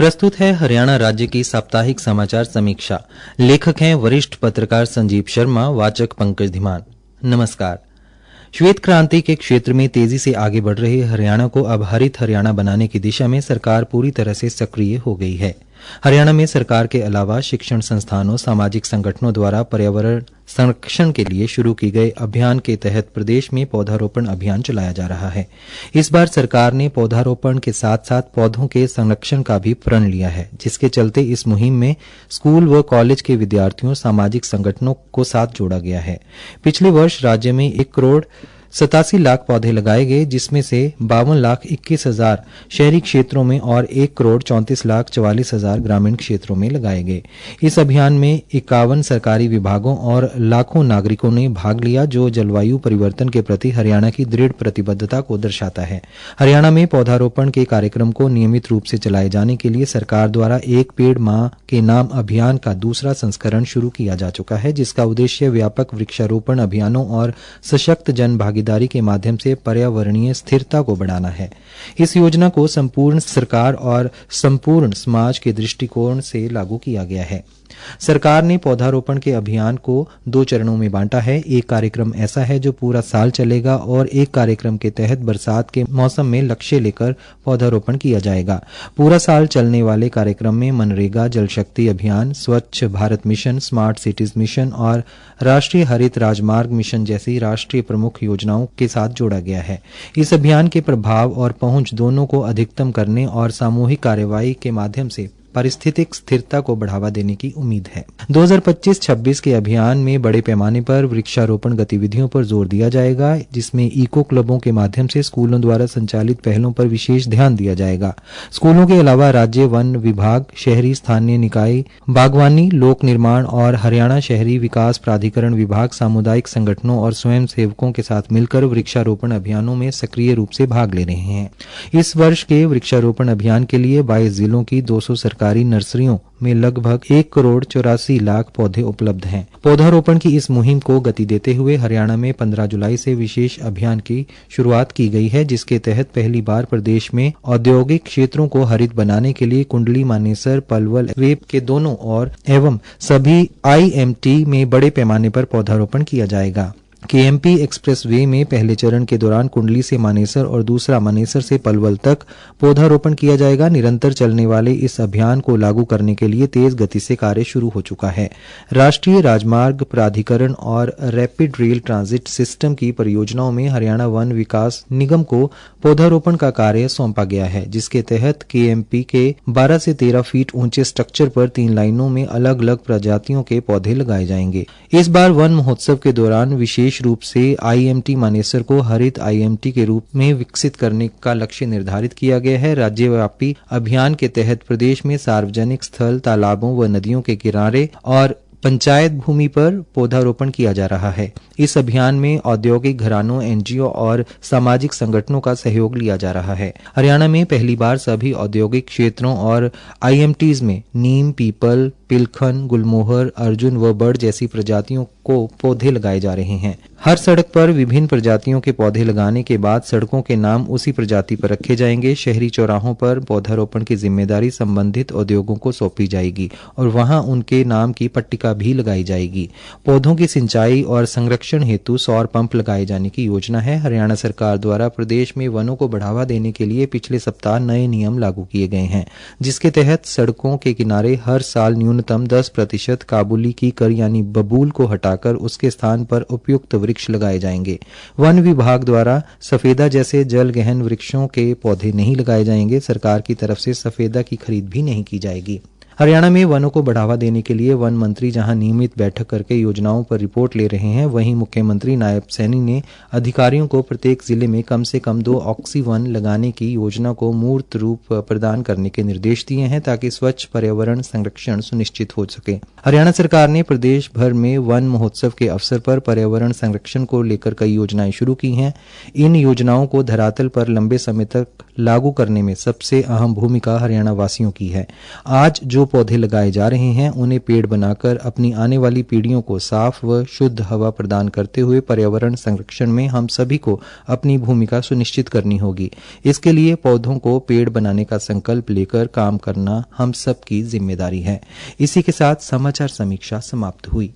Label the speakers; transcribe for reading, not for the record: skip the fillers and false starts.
Speaker 1: प्रस्तुत है हरियाणा राज्य की साप्ताहिक समाचार समीक्षा। लेखक हैं वरिष्ठ पत्रकार संजीव शर्मा, वाचक पंकज धीमान। नमस्कार। श्वेत क्रांति के क्षेत्र में तेजी से आगे बढ़ रहे हरियाणा को अब हरित हरियाणा बनाने की दिशा में सरकार पूरी तरह से सक्रिय हो गई है। हरियाणा में सरकार के अलावा शिक्षण संस्थानों, सामाजिक संगठनों द्वारा पर्यावरण संरक्षण के लिए शुरू की गए अभियान के तहत प्रदेश में पौधारोपण अभियान चलाया जा रहा है। इस बार सरकार ने पौधारोपण के साथ साथ पौधों के संरक्षण का भी प्रण लिया है, जिसके चलते इस मुहिम में स्कूल व कॉलेज के विद्यार्थियों, सामाजिक संगठनों को साथ जोड़ा गया है। पिछले वर्ष राज्य में 1,87,00,000 पौधे लगाए गए, जिसमें से 52,21,000 शहरी क्षेत्रों में और 1,34,44,000 ग्रामीण क्षेत्रों में लगाए गए। इस अभियान में 51 सरकारी विभागों और लाखों नागरिकों ने भाग लिया, जो जलवायु परिवर्तन के प्रति हरियाणा की दृढ़ प्रतिबद्धता को दर्शाता है। हरियाणा में पौधारोपण के कार्यक्रम को नियमित रूप से चलाए जाने के लिए सरकार द्वारा एक पेड़ मां के नाम अभियान का दूसरा संस्करण शुरू किया जा चुका है, जिसका उद्देश्य व्यापक वृक्षारोपण अभियानों और सशक्त जन भागीदारी के माध्यम से पर्यावरणीय स्थिरता को बढ़ाना है। इस योजना को संपूर्ण सरकार और संपूर्ण समाज के दृष्टिकोण से लागू किया गया है। सरकार ने पौधारोपण के अभियान को 2 चरणों में बांटा है। एक कार्यक्रम ऐसा है जो पूरा साल चलेगा और एक कार्यक्रम के तहत बरसात के मौसम में लक्ष्य लेकर पौधारोपण किया जाएगा। पूरा साल चलने वाले कार्यक्रम में मनरेगा, जल शक्ति अभियान, स्वच्छ Bharat mission, smart cities mission और राष्ट्रीय हरित राजमार्ग मिशन जैसी राष्ट्रीय प्रमुख योजनाओं के साथ जोड़ा गया है। इस अभियान के प्रभाव और पहुंच दोनों को अधिकतम करने और सामूहिक कार्यवाही के माध्यम से पारिस्थितिक स्थिरता को बढ़ावा देने की उम्मीद है। 2025-26 के अभियान में बड़े पैमाने पर वृक्षारोपण गतिविधियों पर जोर दिया जाएगा, जिसमें इको क्लबों के माध्यम से स्कूलों द्वारा संचालित पहलों पर विशेष ध्यान दिया जाएगा। स्कूलों के अलावा राज्य वन विभाग, शहरी स्थानीय निकाय, बागवानी, लोक निर्माण और हरियाणा शहरी विकास प्राधिकरण विभाग सामुदायिक संगठनों और स्वयं सेवकों के साथ मिलकर वृक्षारोपण अभियानों में सक्रिय रूप से भाग ले रहे हैं। इस वर्ष के वृक्षारोपण अभियान के लिए 22 जिलों की 200 सरकारी नर्सरियों में लगभग 1,84,00,000 पौधे उपलब्ध हैं। पौधारोपण की इस मुहिम को गति देते हुए हरियाणा में 15 जुलाई से विशेष अभियान की शुरुआत की गई है, जिसके तहत पहली बार प्रदेश में औद्योगिक क्षेत्रों को हरित बनाने के लिए कुंडली, मानेसर, पलवल, वेप के दोनों ओर एवं सभी IMT में बड़े पैमाने पर पौधारोपण किया जाएगा। KMP एक्सप्रेस वे में पहले चरण के दौरान कुंडली से मानेसर और दूसरा मानेसर से पलवल तक पौधारोपण किया जाएगा। निरंतर चलने वाले इस अभियान को लागू करने के लिए तेज गति से कार्य शुरू हो चुका है। राष्ट्रीय राजमार्ग प्राधिकरण और रैपिड रेल ट्रांजिट सिस्टम की परियोजनाओं में हरियाणा वन विकास निगम को पौधारोपण का कार्य सौंपा गया है, जिसके तहत KMP के 12 से 13 फीट ऊंचे स्ट्रक्चर पर 3 लाइनों में अलग अलग प्रजातियों के पौधे लगाए जाएंगे। इस बार वन महोत्सव के दौरान विशेष रूप से IMT मानेसर को हरित IMT के रूप में विकसित करने का लक्ष्य निर्धारित किया गया है। राज्यव्यापी अभियान के तहत प्रदेश में सार्वजनिक स्थल, तालाबों व नदियों के किनारे और पंचायत भूमि पर पौधारोपण किया जा रहा है। इस अभियान में औद्योगिक घरानों, NGO और सामाजिक संगठनों का सहयोग लिया जा रहा है। हरियाणा में पहली बार सभी औद्योगिक क्षेत्रों और IMTs में नीम, पीपल, पिलखन, गुलमोहर, अर्जुन व बड़ जैसी प्रजातियों को पौधे लगाए जा रहे हैं। हर सड़क पर विभिन्न प्रजातियों के पौधे लगाने के बाद सड़कों के नाम उसी प्रजाति पर रखे जाएंगे। शहरी चौराहों पर पौधारोपण की जिम्मेदारी संबंधित उद्योगों को सौंपी जाएगी और वहां उनके नाम की पट्टिका भी लगाई जाएगी। पौधों की सिंचाई और संरक्षण हेतु सौर पंप लगाए जाने की योजना है। हरियाणा सरकार द्वारा प्रदेश में वनों को बढ़ावा देने के लिए पिछले सप्ताह नए नियम लागू किए गए हैं, जिसके तहत सड़कों के किनारे हर साल न्यूनतम 10% काबुली कीकर यानी बबूल को हटाकर उसके स्थान पर उपयुक्त वृक्ष लगाए जाएंगे। वन विभाग द्वारा सफेदा जैसे जल गहन वृक्षों के पौधे नहीं लगाए जाएंगे। सरकार की तरफ से सफेदा की खरीद भी नहीं की जाएगी। हरियाणा में वनों को बढ़ावा देने के लिए वन मंत्री जहां नियमित बैठक करके योजनाओं पर रिपोर्ट ले रहे हैं, वहीं मुख्यमंत्री नायब सैनी ने अधिकारियों को प्रत्येक जिले में कम से कम 2 ऑक्सी वन लगाने की योजना को मूर्त रूप प्रदान करने के निर्देश दिए हैं, ताकि स्वच्छ पर्यावरण संरक्षण सुनिश्चित हो सके। हरियाणा सरकार ने प्रदेश भर में वन महोत्सव के अवसर पर पर्यावरण संरक्षण को लेकर कई योजनाएं शुरू की हैं। इन योजनाओं को धरातल पर लंबे समय तक लागू करने में सबसे अहम भूमिका हरियाणा वासियों की है। आज जो पौधे लगाए जा रहे हैं उन्हें पेड़ बनाकर अपनी आने वाली पीढ़ियों को साफ व शुद्ध हवा प्रदान करते हुए पर्यावरण संरक्षण में हम सभी को अपनी भूमिका सुनिश्चित करनी होगी। इसके लिए पौधों को पेड़ बनाने का संकल्प लेकर काम करना हम सबकी जिम्मेदारी है। इसी के साथ समाचार समीक्षा समाप्त हुई।